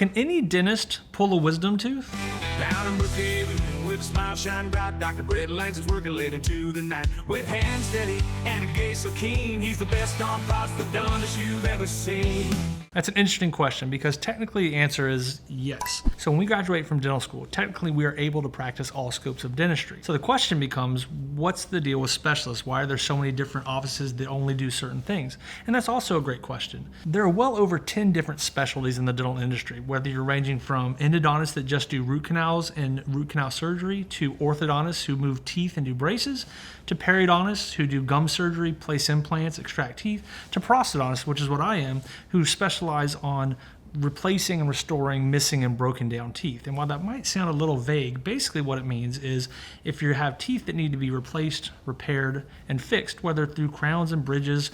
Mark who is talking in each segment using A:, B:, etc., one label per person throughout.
A: can any dentist pull a wisdom tooth?
B: Down in Brookhaven, with a smile shining bright, Dr. Brett Langston's working late into the night. With hands steady and a gaze so keen, he's the best on prosthodontist you've ever seen.
A: That's an interesting question because technically the answer is yes. So when we graduate from dental school, technically we are able to practice all scopes of dentistry. So the question becomes, what's the deal with specialists? Why are there so many different offices that only do certain things? And that's also a great question. There are well over 10 different specialties in the dental industry, whether you're ranging from endodontists that just do root canals and root canal surgery, to orthodontists who move teeth and do braces, to periodontists who do gum surgery, place implants, extract teeth, to prosthodontists, which is what I am, who specialize on replacing and restoring missing and broken down teeth. And while that might sound a little vague, basically what it means is if you have teeth that need to be replaced, repaired, and fixed, whether through crowns and bridges,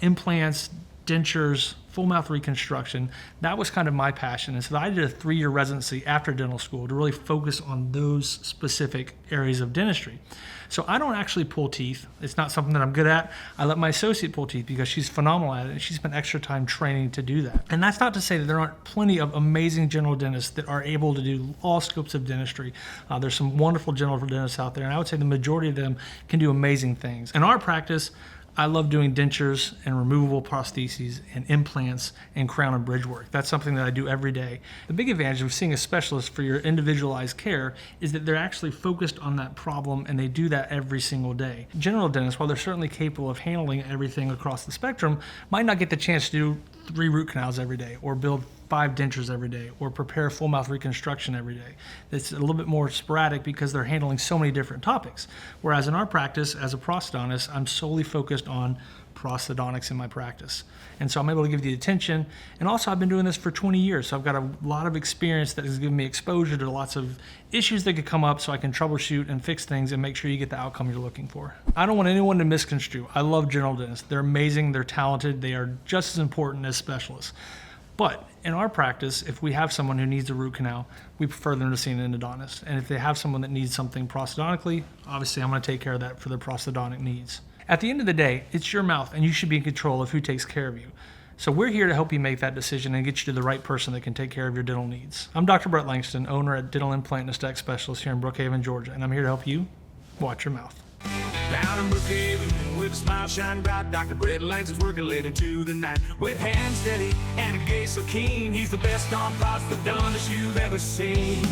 A: implants, dentures, full mouth reconstruction, that was kind of my passion. And so I did a 3-year residency after dental school to really focus on those specific areas of dentistry. So I don't actually pull teeth. It's not something that I'm good at. I let my associate pull teeth because she's phenomenal at it and she spent extra time training to do that. And that's not to say that there aren't plenty of amazing general dentists that are able to do all scopes of dentistry. There's some wonderful general dentists out there, and I would say the majority of them can do amazing things. In our practice, I love doing dentures and removable prostheses and implants and crown and bridge work. That's something that I do every day. The big advantage of seeing a specialist for your individualized care is that they're actually focused on that problem and they do that every single day. General dentists, while they're certainly capable of handling everything across the spectrum, might not get the chance to do 3 root canals every day or build 5 dentures every day or prepare full mouth reconstruction every day. It's a little bit more sporadic because they're handling so many different topics. Whereas in our practice, as a prosthodontist, I'm solely focused on prosthodontics in my practice. And so I'm able to give the attention. And also I've been doing this for 20 years. So I've got a lot of experience that has given me exposure to lots of issues that could come up so I can troubleshoot and fix things and make sure you get the outcome you're looking for. I don't want anyone to misconstrue. I love general dentists. They're amazing, they're talented, they are just as important as specialists. But in our practice, if we have someone who needs a root canal, we prefer them to see an endodontist. And if they have someone that needs something prosthodontically, obviously I'm going to take care of that for their prosthodontic needs. At the end of the day, it's your mouth and you should be in control of who takes care of you. So we're here to help you make that decision and get you to the right person that can take care of your dental needs. I'm Dr. Brett Langston, owner at Dental Implant and Aesthetic Specialists here in Brookhaven, Georgia, and I'm here to help you watch your mouth.
B: Down in Brookhaven, with a smile shining bright, Dr. Brett Langston's working late into the night. With hands steady and a gaze so keen, he's the best on prosthodontist you've ever seen.